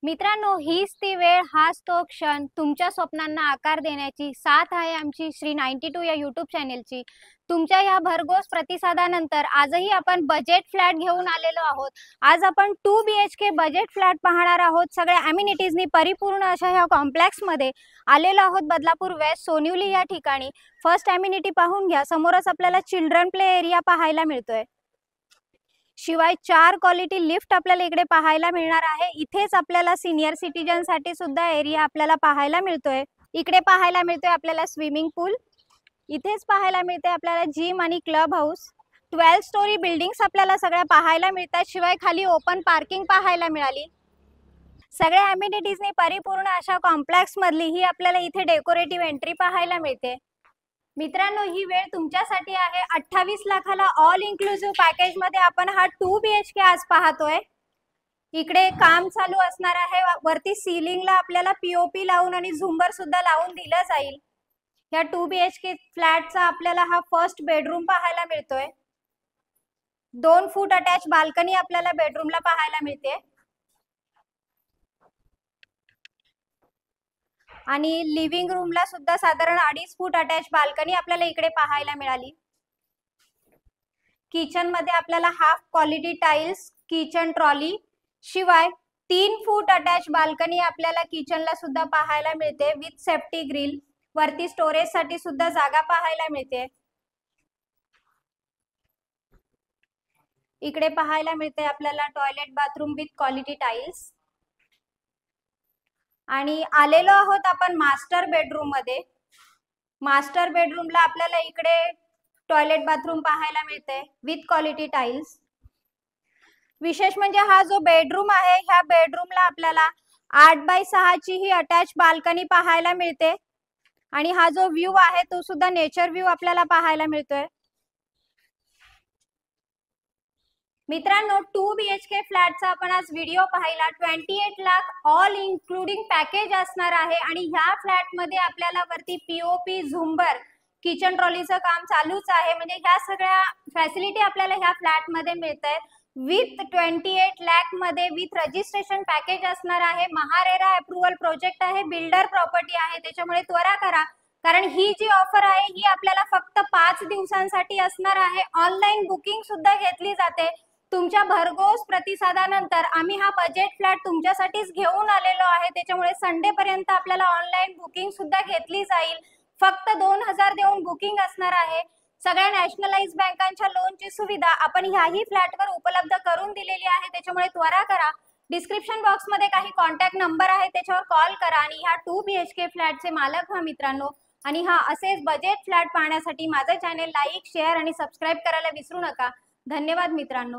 मित्रांनो, हीच ती वेळ, हाच तो क्षण तुमच्या स्वप्नांना आकार देण्याची साथ आहे आमची श्री 92 या यूट्यूब चॅनेलची। तुमच्या या भरघोस प्रतिसादानंतर आजही आपण बजेट फ्लॅट घेऊन आलेलो आहोत। आज आपण 2 BHK बजेट फ्लॅट पाहणार आहोत। सगळ्या अम्युनिटीजनी परिपूर्ण अशा ह्या कॉम्प्लेक्समध्ये आलेलो आहोत बदलापूर वेस्ट सोनिवली या ठिकाणी। फर्स्ट अम्युनिटी पाहून घ्या। समोरच आपल्याला चिल्ड्रन प्ले एरिया पाहायला मिळतोय। शिवाय 4 क्वालिटी लिफ्ट आपल्याला इकडे पाहायला मिळणार आहे। इथेच आपल्याला सीनियर सिटीजन साठी सुद्धा एरिया आपल्याला पाहायला मिळतोय। इकडे पाहायला मिळतोय आपल्याला स्विमिंग पूल। इथेच पाहायला मिळते आपल्याला जिम आणि क्लब हाऊस। 12 स्टोरी बिल्डिंग्स आपल्याला सगळ्या पाहायला मिळतात। शिवाय खाली ओपन पार्किंग पाहायला मिळाली। सगळ्या अम्युनिटीजनी परिपूर्ण अशा कॉम्प्लेक्स मधली ही आपल्याला इथे डेकोरेटिव्ह एंट्री पाहायला मिळते। मित्रांनो, ही वेळ तुमच्यासाठी आहे। 28 लाखाला ऑल इन्क्लुसिव्ह पॅकेज मध्ये आपण हा 2 BHK आज पाहतोय। इकडे काम चालू असणार आहे। वरती सीलिंगला आपल्याला पीओपी लावून आणि झुंबर सुद्धा लावून दिलं जाईल। या 2 BHK फ्लॅटचा आपल्याला हा फर्स्ट बेडरूम पाहायला मिळतोय। 2 फूट अटॅच बाल्कनी आपल्याला बेडरूमला पाहायला मिळते आणि लिव्हिंग रूमला सुद्धा साधारण 2.5 फूट अटॅच बाल्कनी आपल्याला इकडे पाहायला मिळाली। किचन मध्ये आपल्याला half quality tiles, kitchen trolley, शिवाय 3 फूट अटॅच बाल्कनी आपल्याला किचनला सुद्धा पाहायला मिळते विथ सेफ्टी ग्रिल। वरती स्टोरेज साठी सुद्धा जागा पाहायला मिळते। इकडे पाहायला मिळते आपल्याला toilet bathroom with quality tiles. आणि आलेलो आहोत आपण मास्टर बेडरूम मध्ये। मास्टर बेडरूमला आपल्याला इकडे टॉयलेट बाथरूम पाहायला मिळते विथ क्वालिटी टाइल्स। विशेष म्हणजे हा जो बेडरूम आहे, ह्या बेडरूमला आपल्याला 8x6 ची ही अटॅच बाल्कनी पाहायला मिळते आणि हा जो व्ह्यू आहे तो सुद्धा नेचर व्ह्यू आपल्याला पाहायला मिळतोय। मित्रांनो, 2 BHK फ्लॅटचा आपण आज व्हिडिओ पाहिला। 28 लाख ऑल इन्क्लुडिंग पॅकेज असणार आहे आणि ह्या फ्लॅट मध्ये आपल्याला वरती पीओपी, झुंबर, किचन ट्रॉलीचं काम चालूच आहे। म्हणजे ह्या सगळ्या फॅसिलिटी आपल्याला ह्या फ्लॅट मध्ये मिळतात विथ 28 लाख मध्ये विथ रजिस्ट्रेशन पॅकेज असणार आहे। महारेरा अप्रूव्हल प्रोजेक्ट आहे, बिल्डर प्रॉपर्टी आहे, त्याच्यामुळे त्वरा करा, कारण ही जी ऑफर आहे ही आपल्याला फक्त 5 दिवसांसाठी असणार आहे। ऑनलाईन बुकिंग सुद्धा घेतली जाते। तुमच्या भरघोस प्रतिसादानंतर आम्ही हा बजेट फ्लॅट तुमच्यासाठीच घेऊन आलेलो आहे, त्याच्यामुळे संडे पर्यंत आपल्याला ऑनलाईन बुकिंग सुद्धा घेतली जाईल। फक्त 2000 देऊन बुकिंग असणार आहे। सगळ्या नॅशनलाइज बँकांच्या लोनची सुविधा आपण ह्याही फ्लॅटवर उपलब्ध करून दिलेली आहे, त्याच्यामुळे त्वरा करा। डिस्क्रिप्शन बॉक्स मध्ये काही कॉन्टॅक्ट नंबर आहे, त्याच्यावर कॉल करा आणि ह्या 2 BHK फ्लॅटचे मालक व्हा मित्रांनो। आणि हा असेच बजेट फ्लॅट पाहण्यासाठी माझं चॅनेल लाईक, शेअर आणि सबस्क्राईब करायला विसरू नका। धन्यवाद मित्रांनो।